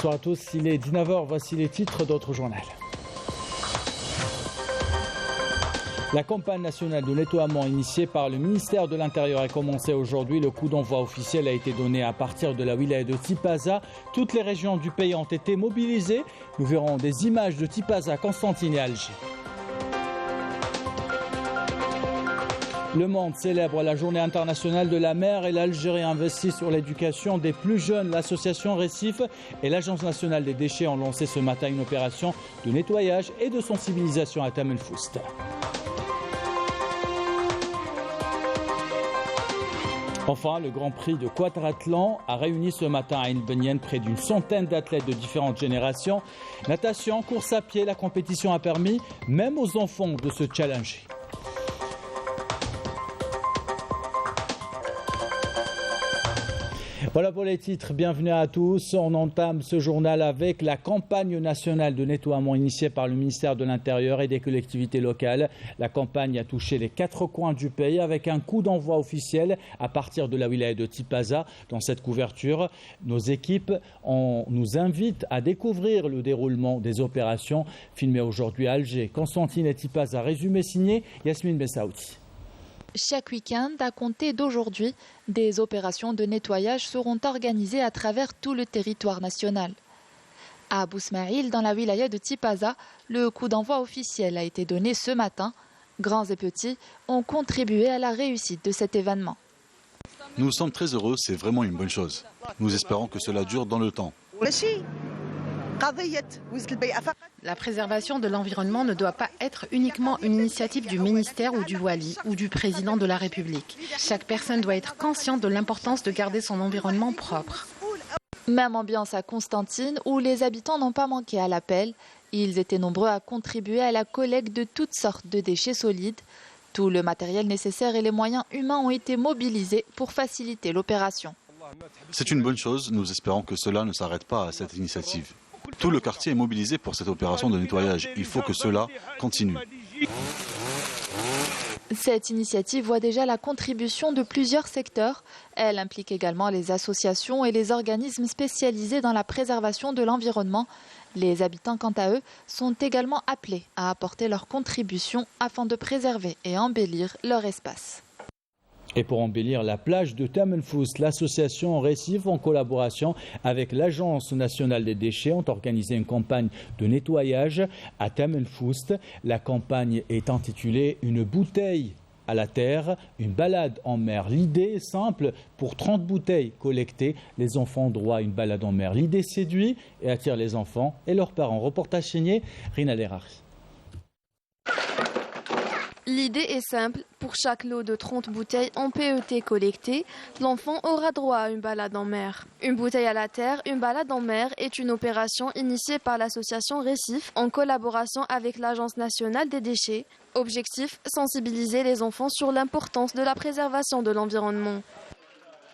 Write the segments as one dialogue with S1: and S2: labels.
S1: Bonsoir à tous, il est 19h, voici les titres d'autres journaux. La campagne nationale de nettoiement initiée par le ministère de l'Intérieur a commencé aujourd'hui. Le coup d'envoi officiel a été donné à partir de la wilaya de Tipaza. Toutes les régions du pays ont été mobilisées. Nous verrons des images de Tipaza, Constantine et Alger. Le monde célèbre la journée internationale de la mer et l'Algérie investit sur l'éducation des plus jeunes. L'association Récif et l'Agence nationale des déchets ont lancé ce matin une opération de nettoyage et de sensibilisation à Tam El Foust. Enfin, le Grand Prix de quadrathlon a réuni ce matin à Ain Benyen près d'une centaine d'athlètes de différentes générations. Natation, course à pied, la compétition a permis même aux enfants de se challenger. Voilà pour les titres, bienvenue à tous. On entame ce journal avec la campagne nationale de nettoiement initiée par le ministère de l'Intérieur et des collectivités locales. La campagne a touché les 4 coins du pays avec un coup d'envoi officiel à partir de la wilaya de Tipaza. Dans cette couverture, nos équipes nous invitent à découvrir le déroulement des opérations filmées aujourd'hui à Alger. Constantine et Tipaza, résumé signé Yasmine Bessaouti.
S2: Chaque week-end, à compter d'aujourd'hui, des opérations de nettoyage seront organisées à travers tout le territoire national. À Abou Smaïl, dans la wilaya de Tipaza, le coup d'envoi officiel a été donné ce matin. Grands et petits ont contribué à la réussite de cet événement.
S3: Nous sommes très heureux, c'est vraiment une bonne chose. Nous espérons que cela dure dans le temps.
S4: La préservation de l'environnement ne doit pas être uniquement une initiative du ministère ou du Wali ou du président de la République. Chaque personne doit être consciente de l'importance de garder son environnement propre.
S2: Même ambiance à Constantine où les habitants n'ont pas manqué à l'appel. Ils étaient nombreux à contribuer à la collecte de toutes sortes de déchets solides. Tout le matériel nécessaire et les moyens humains ont été mobilisés pour faciliter l'opération.
S3: C'est une bonne chose, nous espérons que cela ne s'arrête pas à cette initiative. Tout le quartier est mobilisé pour cette opération de nettoyage. Il faut que cela continue.
S2: Cette initiative voit déjà la contribution de plusieurs secteurs. Elle implique également les associations et les organismes spécialisés dans la préservation de l'environnement. Les habitants, quant à eux, sont également appelés à apporter leur contribution afin de préserver et embellir leur espace.
S1: Et pour embellir la plage de Tam El Foust, l'association Récif, en collaboration avec l'Agence nationale des déchets, ont organisé une campagne de nettoyage à Tam El Foust. La campagne est intitulée « Une bouteille à la terre, une balade en mer ». L'idée est simple, pour 30 bouteilles collectées, les enfants ont droit à une balade en mer. L'idée séduit et attire les enfants et leurs parents. Reportage signé Rina Lerari.
S5: L'idée est simple, pour chaque lot de 30 bouteilles en PET collectées, l'enfant aura droit à une balade en mer. Une bouteille à la terre, une balade en mer est une opération initiée par l'association Récif en collaboration avec l'Agence nationale des déchets. Objectif, sensibiliser les enfants sur l'importance de la préservation de l'environnement.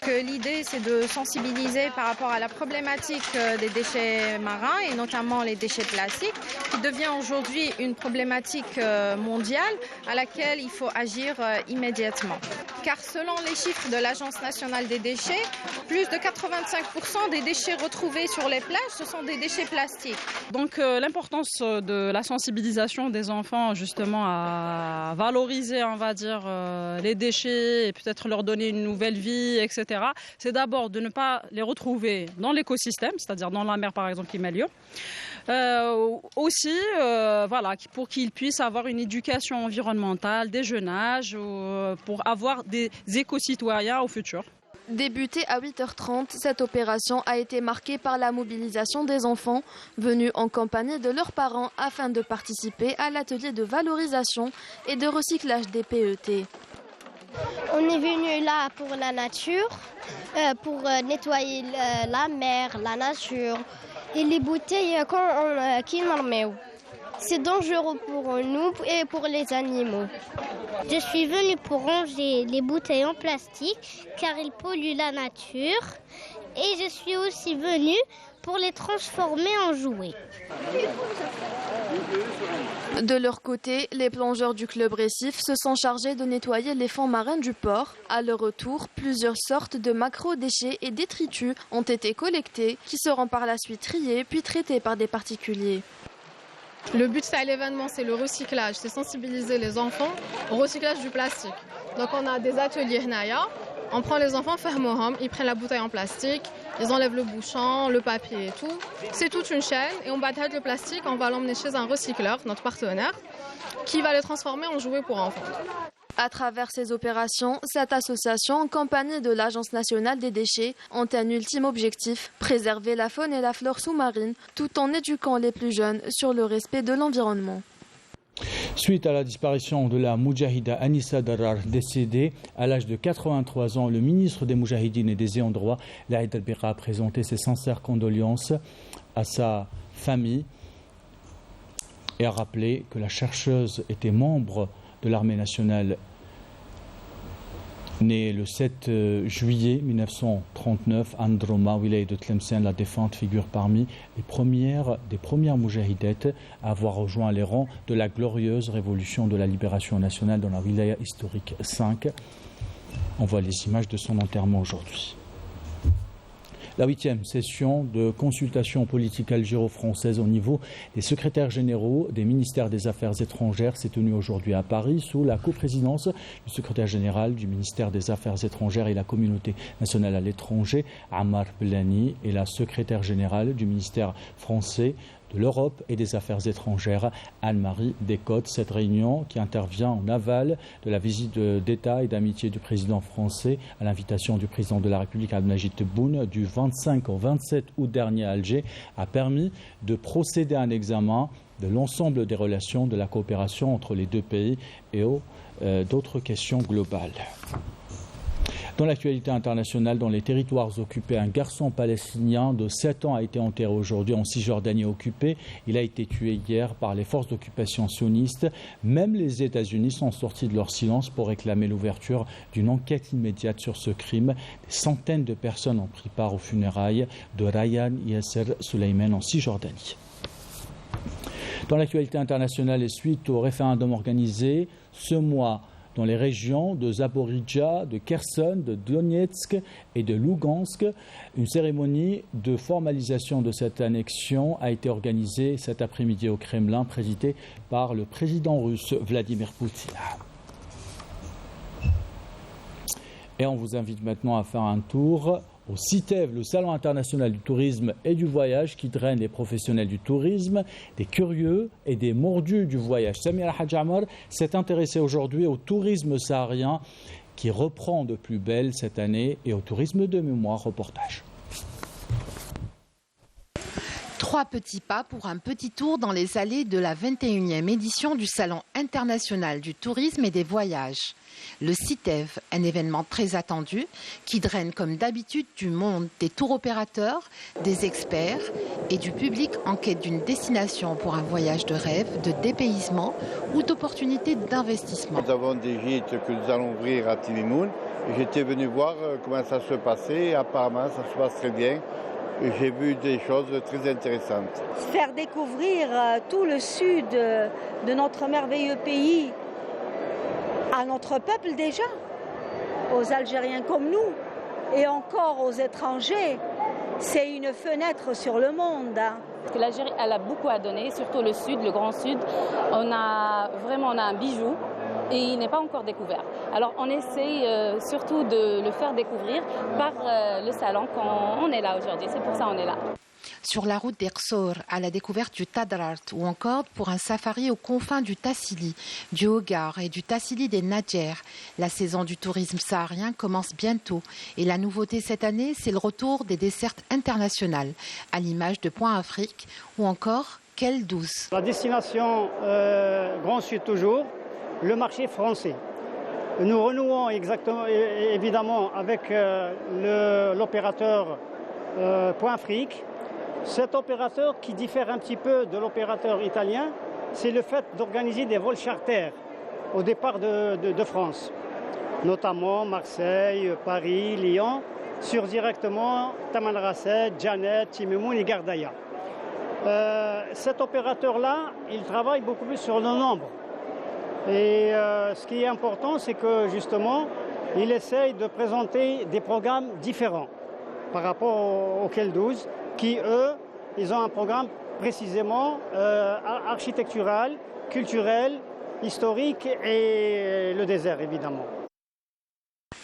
S6: L'idée, c'est de sensibiliser par rapport à la problématique des déchets marins et notamment les déchets plastiques, qui devient aujourd'hui une problématique mondiale à laquelle il faut agir immédiatement. Car selon les chiffres de l'Agence nationale des déchets, plus de 85% des déchets retrouvés sur les plages, ce sont des déchets plastiques.
S7: Donc l'importance de la sensibilisation des enfants justement à valoriser, on va dire, les déchets et peut-être leur donner une nouvelle vie, etc. C'est d'abord de ne pas les retrouver dans l'écosystème, c'est-à-dire dans la mer par exemple qui met lieu. Aussi, voilà, pour qu'ils puissent avoir une éducation environnementale dès jeune âge, pour avoir des éco-citoyens au futur.
S5: Débutée à 8h30, cette opération a été marquée par la mobilisation des enfants venus en compagnie de leurs parents afin de participer à l'atelier de valorisation et de recyclage des PET.
S8: On est venu là pour la nature, pour nettoyer la mer, la nature et les bouteilles qui nous. C'est dangereux pour nous et pour les animaux.
S9: Je suis venue pour ranger les bouteilles en plastique car ils polluent la nature. Et je suis aussi venue pour les transformer en jouets.
S5: De leur côté, les plongeurs du club récif se sont chargés de nettoyer les fonds marins du port. À leur retour, plusieurs sortes de macro-déchets et détritus ont été collectés, qui seront par la suite triés puis traités par des particuliers.
S6: Le but de l'événement, c'est le recyclage, c'est sensibiliser les enfants au recyclage du plastique. Donc on a des ateliers Hnaya, on prend les enfants, ils prennent la bouteille en plastique, ils enlèvent le bouchon, le papier et tout. C'est toute une chaîne et on bataille le plastique, on va l'emmener chez un recycleur, notre partenaire, qui va le transformer en jouets pour enfants.
S5: À travers ces opérations, cette association, en compagnie de l'Agence nationale des déchets, ont un ultime objectif, préserver la faune et la flore sous-marine, tout en éduquant les plus jeunes sur le respect de l'environnement.
S1: Suite à la disparition de la Moudjahida Anissa Darar, décédée à l'âge de 83 ans, le ministre des Moudjahidines et des ayants droit, Laïd Al-Bira, a présenté ses sincères condoléances à sa famille et a rappelé que la chercheuse était membre de l'armée nationale, née le 7 juillet 1939, Androma, wilaya de Tlemcen. La défunte figure parmi des premières moudjahidettes à avoir rejoint les rangs de la glorieuse révolution de la libération nationale dans la wilaya historique 5. On voit les images de son enterrement aujourd'hui. La 8e session de consultation politique algéro-française au niveau des secrétaires généraux des ministères des Affaires étrangères s'est tenue aujourd'hui à Paris sous la coprésidence du secrétaire général du ministère des Affaires étrangères et la communauté nationale à l'étranger, Ammar Blani, et la secrétaire générale du ministère français de l'Europe et des Affaires étrangères, Anne-Marie Descotes. Cette réunion, qui intervient en aval de la visite d'État et d'amitié du président français à l'invitation du président de la République, Abdelmajid Tebboune, du 25 au 27 août dernier à Alger, a permis de procéder à un examen de l'ensemble des relations de la coopération entre les deux pays et d'autres questions globales. Dans l'actualité internationale, dans les territoires occupés, un garçon palestinien de 7 ans a été enterré aujourd'hui en Cisjordanie occupée. Il a été tué hier par les forces d'occupation sionistes. Même les États-Unis sont sortis de leur silence pour réclamer l'ouverture d'une enquête immédiate sur ce crime. Des centaines de personnes ont pris part aux funérailles de Ryan Yasser Suleiman en Cisjordanie. Dans l'actualité internationale et suite au référendum organisé ce mois dans les régions de Zaporijia, de Kherson, de Donetsk et de Lugansk, une cérémonie de formalisation de cette annexion a été organisée cet après-midi au Kremlin, présidée par le président russe Vladimir Poutine. Et on vous invite maintenant à faire un tour au CITEV, le Salon international du tourisme et du voyage, qui draine les professionnels du tourisme, des curieux et des mordus du voyage. Samira Hadjamar s'est intéressée aujourd'hui au tourisme saharien qui reprend de plus belle cette année et au tourisme de mémoire. Reportage.
S4: 3 petits pas pour un petit tour dans les allées de la 21e édition du Salon international du tourisme et des voyages. Le CITEV, un événement très attendu qui draine comme d'habitude du monde des tours opérateurs, des experts et du public en quête d'une destination pour un voyage de rêve, de dépaysement ou d'opportunités d'investissement.
S10: Nous avons des gîtes que nous allons ouvrir à Timimoun. J'étais venu voir comment ça se passait. Apparemment, ça se passe très bien. J'ai vu des choses très intéressantes.
S11: Faire découvrir tout le sud de notre merveilleux pays à notre peuple déjà, aux Algériens comme nous, et encore aux étrangers, c'est une fenêtre sur le monde.
S12: Parce que l'Algérie, elle a beaucoup à donner, surtout le sud, le grand sud. On a un bijou et il n'est pas encore découvert. Alors on essaye surtout de le faire découvrir par le salon quand on est là aujourd'hui. C'est pour ça qu'on est là.
S4: Sur la route d'Ersor, à la découverte du Tadrart, ou encore pour un safari aux confins du Tassili, du Hogar et du Tassili des Nadjer. La saison du tourisme saharien commence bientôt et la nouveauté cette année, c'est le retour des dessertes internationales, à l'image de Point Afrique ou encore Quelle Douce.
S13: La destination Grand Sud toujours, le marché français. Nous renouons évidemment avec l'opérateur Point Afrique. Cet opérateur qui diffère un petit peu de l'opérateur italien, c'est le fait d'organiser des vols charters au départ de France, notamment Marseille, Paris, Lyon. sur directement Taman Rasset, Janet, Timimoun et Gardaya. Cet opérateur-là, il travaille beaucoup plus sur le nombre. Et ce qui est important, c'est que justement, il essaye de présenter des programmes différents par rapport au KEL 12, qui eux, ils ont un programme précisément architectural, culturel, historique et le désert évidemment.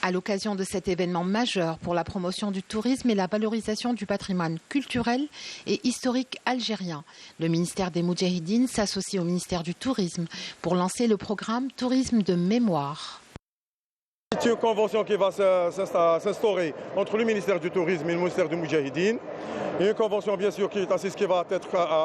S4: À l'occasion de cet événement majeur pour la promotion du tourisme et la valorisation du patrimoine culturel et historique algérien, le ministère des Moudjahidines s'associe au ministère du Tourisme pour lancer le programme Tourisme de mémoire.
S14: C'est une convention qui va s'instaurer entre le ministère du Tourisme et le ministère du Moudjahidine. Et une convention bien sûr qui va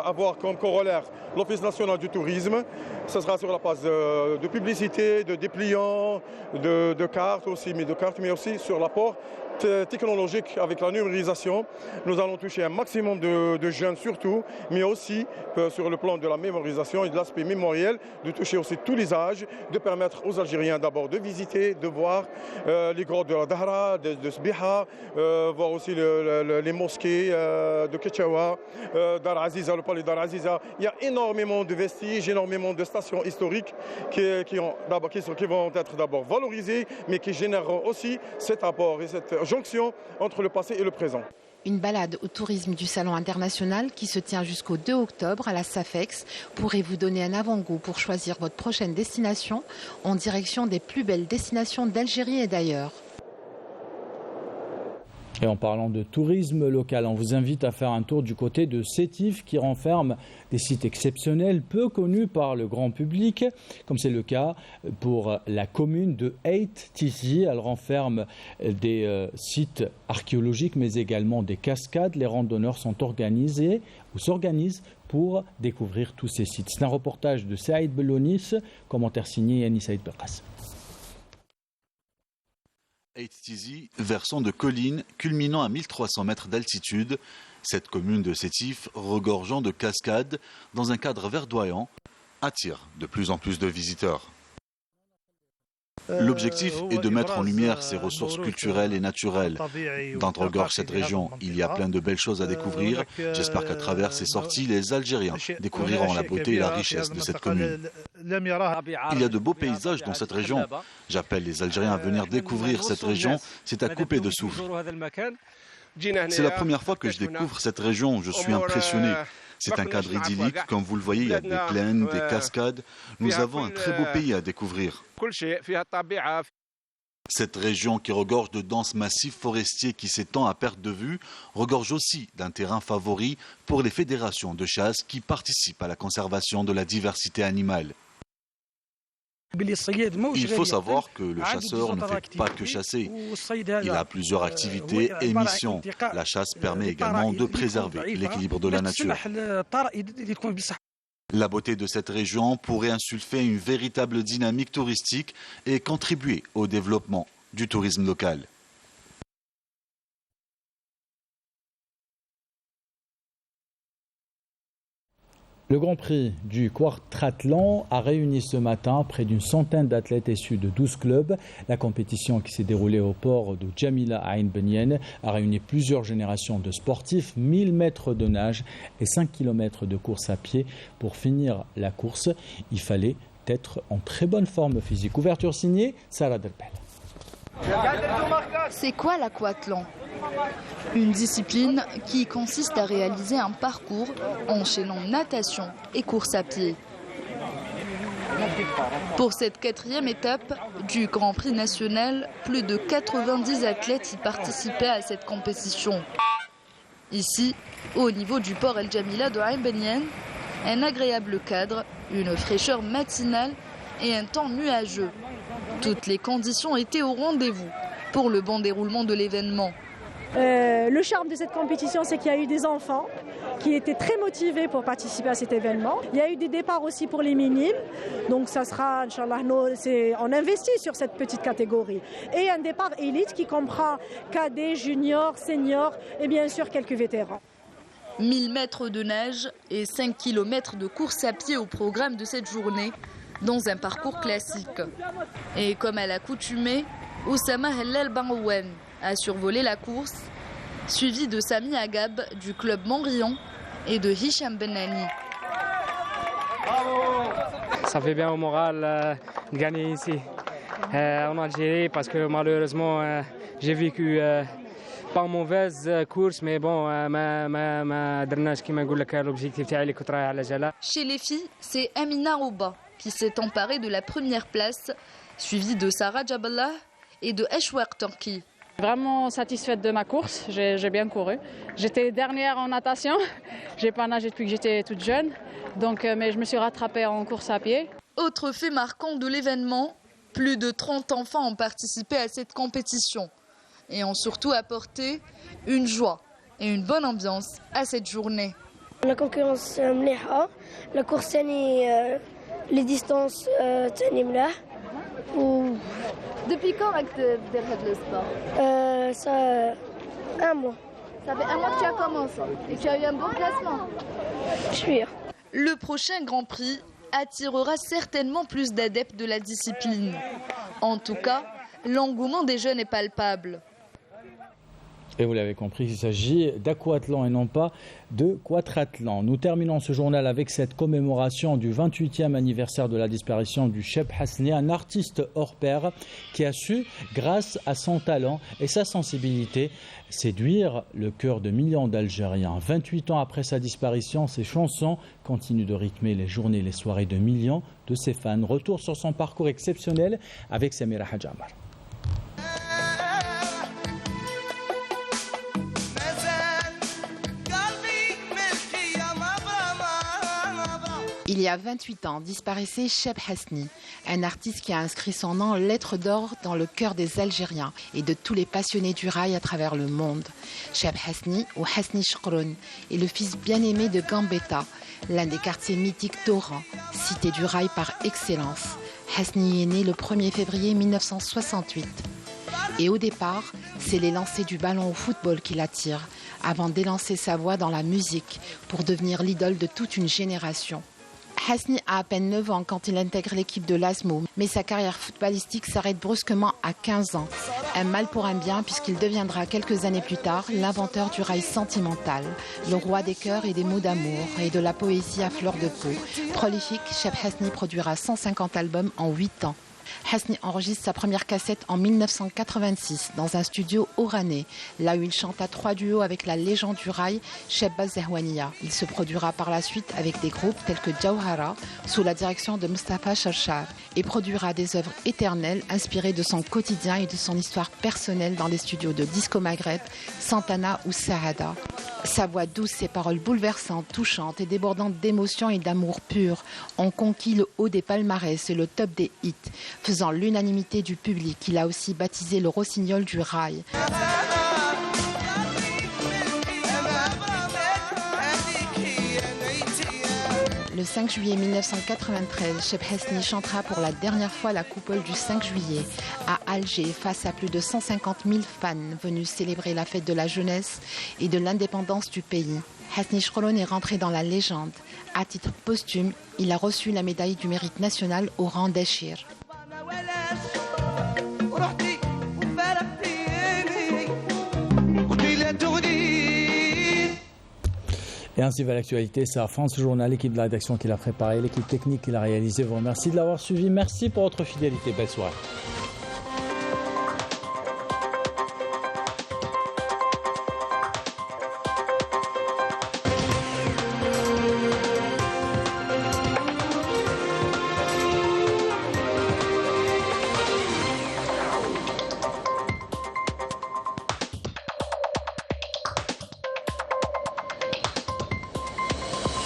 S14: avoir comme corollaire l'Office national du tourisme. Ce sera sur la base de publicité, de dépliants, de cartes aussi, mais aussi sur l'apport technologique avec la numérisation. Nous allons toucher un maximum de jeunes surtout, mais aussi sur le plan de la mémorisation et de l'aspect mémoriel, de toucher aussi tous les âges, de permettre aux Algériens d'abord de visiter, de voir les grottes de la Dahra, de Sbiha, voir aussi les mosquées de Ketchawa, Dar Aziza, le palais Dar Aziza. Il y a énormément de vestiges, énormément de stations historiques qui vont être d'abord valorisées, mais qui génèrent aussi cet apport et cette jonction entre le passé et le présent.
S4: Une balade au tourisme du Salon international qui se tient jusqu'au 2 octobre à la SAFEX pourrait vous donner un avant-goût pour choisir votre prochaine destination en direction des plus belles destinations d'Algérie et d'ailleurs.
S1: Et en parlant de tourisme local, on vous invite à faire un tour du côté de Sétif qui renferme des sites exceptionnels peu connus par le grand public, comme c'est le cas pour la commune de Ait Tizi. Elle renferme des sites archéologiques mais également des cascades. Les randonneurs s'organisent pour découvrir tous ces sites. C'est un reportage de Saïd Belonis, commentaire signé Yannis Saïd Belkas.
S3: Ait Tizi, versant de collines culminant à 1300 mètres d'altitude, cette commune de Sétif, regorgeant de cascades dans un cadre verdoyant, attire de plus en plus de visiteurs. L'objectif est de mettre en lumière ces ressources culturelles et naturelles. D'Andregorge, cette région, il y a plein de belles choses à découvrir. J'espère qu'à travers ces sorties, les Algériens découvriront la beauté et la richesse de cette commune. Il y a de beaux paysages dans cette région. J'appelle les Algériens à venir découvrir cette région. C'est à couper de souffle. C'est la première fois que je découvre cette région. Je suis impressionné. C'est un cadre idyllique. Comme vous le voyez, il y a des plaines, des cascades. Nous avons un très beau pays à découvrir. Cette région qui regorge de denses massifs forestiers qui s'étend à perte de vue, regorge aussi d'un terrain favori pour les fédérations de chasse qui participent à la conservation de la diversité animale. Il faut savoir que le chasseur ne fait pas que chasser. Il a plusieurs activités et missions. La chasse permet également de préserver l'équilibre de la nature. La beauté de cette région pourrait insuffler une véritable dynamique touristique et contribuer au développement du tourisme local.
S1: Le Grand Prix du Quartrathlon a réuni ce matin près d'une centaine d'athlètes issus de 12 clubs. La compétition qui s'est déroulée au port de Djamila à Ain Benyen a réuni plusieurs générations de sportifs, 1000 mètres de nage et 5 km de course à pied. Pour finir la course, il fallait être en très bonne forme physique. Ouverture signée Sarah Delpel.
S15: C'est quoi l'aquathlon ? Une discipline qui consiste à réaliser un parcours enchaînant natation et course à pied. Pour cette 4e étape du Grand Prix national, plus de 90 athlètes y participaient à cette compétition. Ici, au niveau du port El Djamila de Ain Benyen, un agréable cadre, une fraîcheur matinale et un temps nuageux. Toutes les conditions étaient au rendez-vous pour le bon déroulement de l'événement.
S16: Le charme de cette compétition, c'est qu'il y a eu des enfants qui étaient très motivés pour participer à cet événement. Il y a eu des départs aussi pour les minimes. Donc ça sera, Inch'Allah, on investit sur cette petite catégorie. Et un départ élite qui comprend cadets, juniors, seniors et bien sûr quelques vétérans.
S15: 1000 mètres de nage et 5 km de course à pied au programme de cette journée, dans un parcours classique. Et comme à l'accoutumée, Oussama Hellal Barouane a survolé la course, suivi de Sami Agab du club Monrion et de Hicham Benani.
S17: Ça fait bien au moral de gagner ici en Algérie parce que malheureusement j'ai vécu pas une mauvaise course mais bon l'objectif تاعي اللي كنت رايح على جلا.
S15: Chez les filles, c'est Amina Rouba qui s'est emparée de la première place, suivie de Sarah Jaballah et de Eshwaq Turki.
S18: Vraiment satisfaite de ma course, j'ai bien couru. J'étais dernière en natation, j'ai pas nagé depuis que j'étais toute jeune, donc, mais je me suis rattrapée en course à pied.
S15: Autre fait marquant de l'événement, plus de 30 enfants ont participé à cette compétition et ont surtout apporté une joie et une bonne ambiance à cette journée.
S9: La concurrence مليحة, la course les distances مليح.
S15: Depuis quand tu fais le sport
S9: Ça 1 mois.
S15: Ça fait 1 mois que tu as commencé et tu as eu un bon classement.
S9: Sûr.
S15: Le prochain Grand Prix attirera certainement plus d'adeptes de la discipline. En tout cas, l'engouement des jeunes est palpable.
S1: Et vous l'avez compris, il s'agit d'aquathlon et non pas de quadrathlon. Nous terminons ce journal avec cette commémoration du 28e anniversaire de la disparition du Cheb Hasni, un artiste hors pair qui a su, grâce à son talent et sa sensibilité, séduire le cœur de millions d'Algériens. 28 ans après sa disparition, ses chansons continuent de rythmer les journées et les soirées de millions de ses fans. Retour sur son parcours exceptionnel avec Samira Hadjamar.
S4: Il y a 28 ans, disparaissait Cheb Hasni, un artiste qui a inscrit son nom en lettres d'or dans le cœur des Algériens et de tous les passionnés du rail à travers le monde. Cheb Hasni, ou Hasni Chokroun, est le fils bien-aimé de Gambetta, l'un des quartiers mythiques d'Oran, cité du rail par excellence. Hasni est né le 1er février 1968. Et au départ, c'est les lancers du ballon au football qui l'attirent, avant d'élancer sa voix dans la musique pour devenir l'idole de toute une génération. Hasni a à peine 9 ans quand il intègre l'équipe de l'ASMO, mais sa carrière footballistique s'arrête brusquement à 15 ans. Un mal pour un bien puisqu'il deviendra quelques années plus tard l'inventeur du rail sentimental, le roi des cœurs et des mots d'amour et de la poésie à fleur de peau. Prolifique, Cheb Hasni produira 150 albums en 8 ans. Hasni enregistre sa première cassette en 1986 dans un studio oranais, là où il chante à 3 duos avec la légende du rail, Chebba Zehwania. Il se produira par la suite avec des groupes tels que Jawhara, sous la direction de Mustafa Cherchar, et produira des œuvres éternelles inspirées de son quotidien et de son histoire personnelle dans les studios de Disco Maghreb, Santana ou Sahada. Sa voix douce, ses paroles bouleversantes, touchantes et débordantes d'émotions et d'amour pur ont conquis le haut des palmarès et le top des hits, faisant l'unanimité du public. Il a aussi baptisé le rossignol du rail. Le 5 juillet 1993, Cheb Hasni chantera pour la dernière fois la coupole du 5 juillet à Alger face à plus de 150 000 fans venus célébrer la fête de la jeunesse et de l'indépendance du pays. Hasni Chokroun est rentré dans la légende. À titre posthume, il a reçu la médaille du mérite national au rang d'Achir.
S1: Et ainsi va l'actualité, c'est à France Journal, l'équipe de la rédaction qui l'a préparé, l'équipe technique qui l'a réalisé. Vous remercie de l'avoir suivi. Merci pour votre fidélité. Belle soirée.